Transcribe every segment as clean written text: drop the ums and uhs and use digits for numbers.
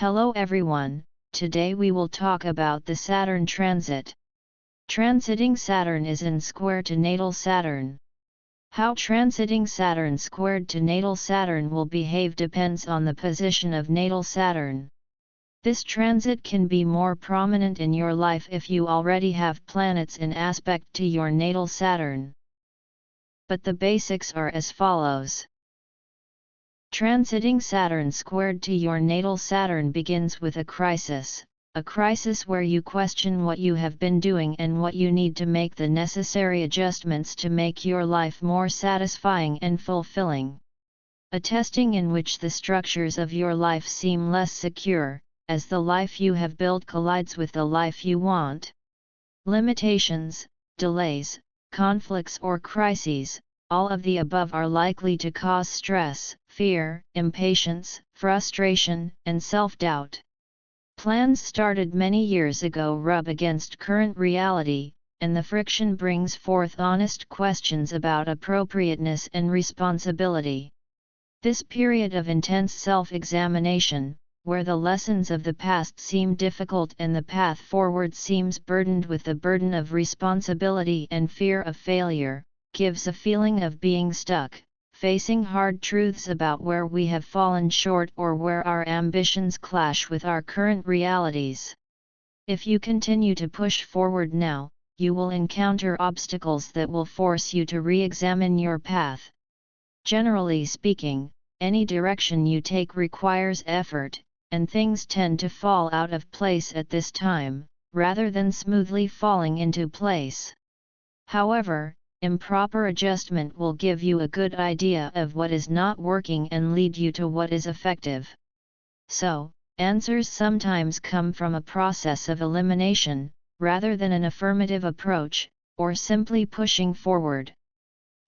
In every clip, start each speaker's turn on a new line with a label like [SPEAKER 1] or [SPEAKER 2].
[SPEAKER 1] Hello everyone, today we will talk about the Saturn transit. Transiting Saturn is in square to natal Saturn. How transiting Saturn squared to natal Saturn will behave depends on the position of natal Saturn. This transit can be more prominent in your life if you already have planets in aspect to your natal Saturn. But the basics are as follows. Transiting Saturn squared to your natal Saturn begins with a crisis where you question what you have been doing and what you need to make the necessary adjustments to make your life more satisfying and fulfilling. A testing in which the structures of your life seem less secure, as the life you have built collides with the life you want. Limitations, delays, conflicts or crises, all of the above are likely to cause stress, fear, impatience, frustration, and self-doubt. Plans started many years ago rub against current reality, and the friction brings forth honest questions about appropriateness and responsibility. This period of intense self-examination, where the lessons of the past seem difficult and the path forward seems burdened with the burden of responsibility and fear of failure, gives a feeling of being stuck, facing hard truths about where we have fallen short or where our ambitions clash with our current realities. If you continue to push forward now, you will encounter obstacles that will force you to re-examine your path. Generally speaking, any direction you take requires effort, and things tend to fall out of place at this time, rather than smoothly falling into place. However, improper adjustment will give you a good idea of what is not working and lead you to what is effective. So, answers sometimes come from a process of elimination, rather than an affirmative approach, or simply pushing forward.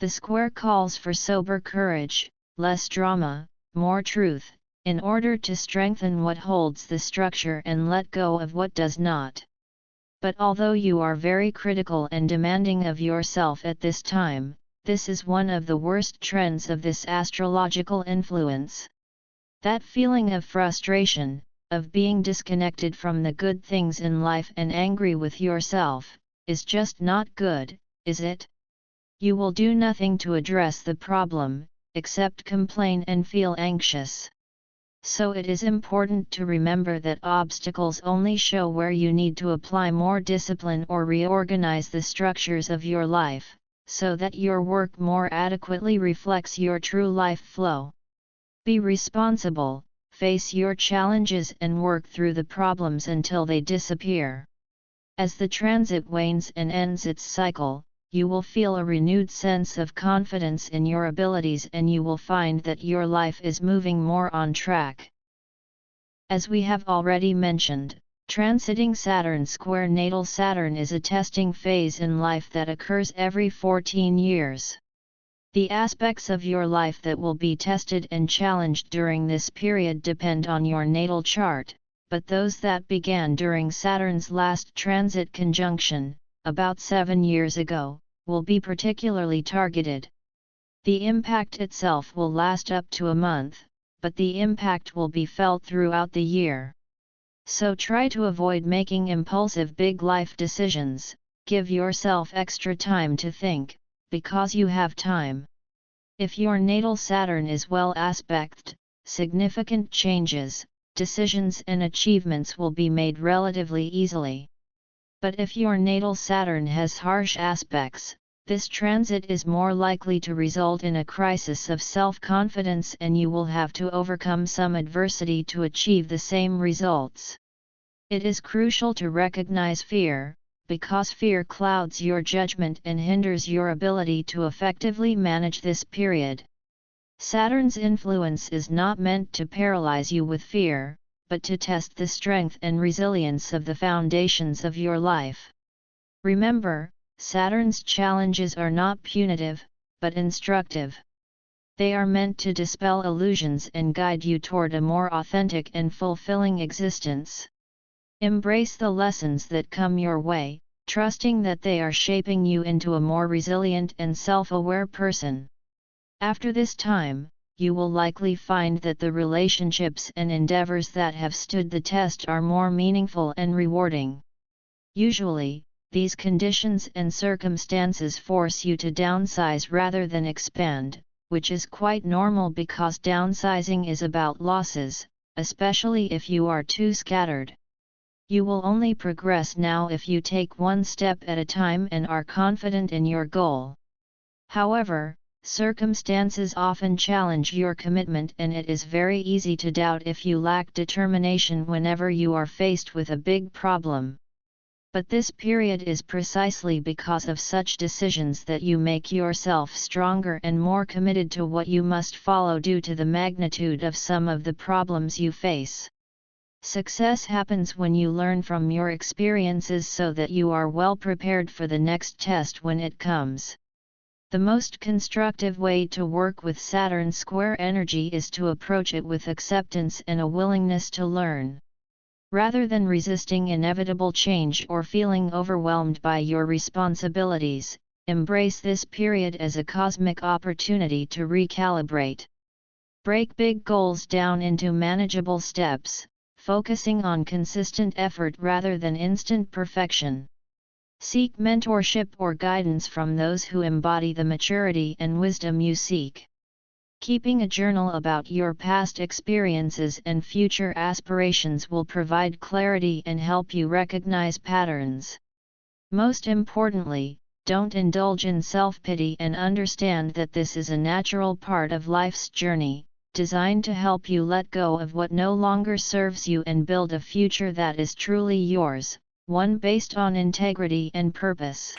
[SPEAKER 1] The square calls for sober courage, less drama, more truth, in order to strengthen what holds the structure and let go of what does not. But although you are very critical and demanding of yourself at this time, this is one of the worst trends of this astrological influence. That feeling of frustration, of being disconnected from the good things in life and angry with yourself, is just not good, is it? You will do nothing to address the problem, except complain and feel anxious. So it is important to remember that obstacles only show where you need to apply more discipline or reorganize the structures of your life, so that your work more adequately reflects your true life flow. Be responsible, face your challenges and work through the problems until they disappear. As the transit wanes and ends its cycle, you will feel a renewed sense of confidence in your abilities and you will find that your life is moving more on track. As we have already mentioned, transiting Saturn square natal Saturn is a testing phase in life that occurs every 14 years. The aspects of your life that will be tested and challenged during this period depend on your natal chart, but those that began during Saturn's last transit conjunction, about 7 years ago, will be particularly targeted. The impact itself will last up to a month, but the impact will be felt throughout the year. So try to avoid making impulsive big life decisions, give yourself extra time to think, because you have time. If your natal Saturn is well aspected, significant changes, decisions and achievements will be made relatively easily. But if your natal Saturn has harsh aspects, this transit is more likely to result in a crisis of self-confidence and you will have to overcome some adversity to achieve the same results. It is crucial to recognize fear, because fear clouds your judgment and hinders your ability to effectively manage this period. Saturn's influence is not meant to paralyze you with fear, but to test the strength and resilience of the foundations of your life. Remember, Saturn's challenges are not punitive, but instructive. They are meant to dispel illusions and guide you toward a more authentic and fulfilling existence. Embrace the lessons that come your way, trusting that they are shaping you into a more resilient and self-aware person. After this time, you will likely find that the relationships and endeavors that have stood the test are more meaningful and rewarding. Usually, these conditions and circumstances force you to downsize rather than expand, which is quite normal because downsizing is about losses, especially if you are too scattered. You will only progress now if you take one step at a time and are confident in your goal. However, circumstances often challenge your commitment, and it is very easy to doubt if you lack determination whenever you are faced with a big problem. But this period is precisely because of such decisions that you make yourself stronger and more committed to what you must follow due to the magnitude of some of the problems you face. Success happens when you learn from your experiences so that you are well prepared for the next test when it comes. The most constructive way to work with Saturn square energy is to approach it with acceptance and a willingness to learn. Rather than resisting inevitable change or feeling overwhelmed by your responsibilities, embrace this period as a cosmic opportunity to recalibrate. Break big goals down into manageable steps, focusing on consistent effort rather than instant perfection. Seek mentorship or guidance from those who embody the maturity and wisdom you seek. Keeping a journal about your past experiences and future aspirations will provide clarity and help you recognize patterns. Most importantly, don't indulge in self-pity and understand that this is a natural part of life's journey, designed to help you let go of what no longer serves you and build a future that is truly yours, one based on integrity and purpose.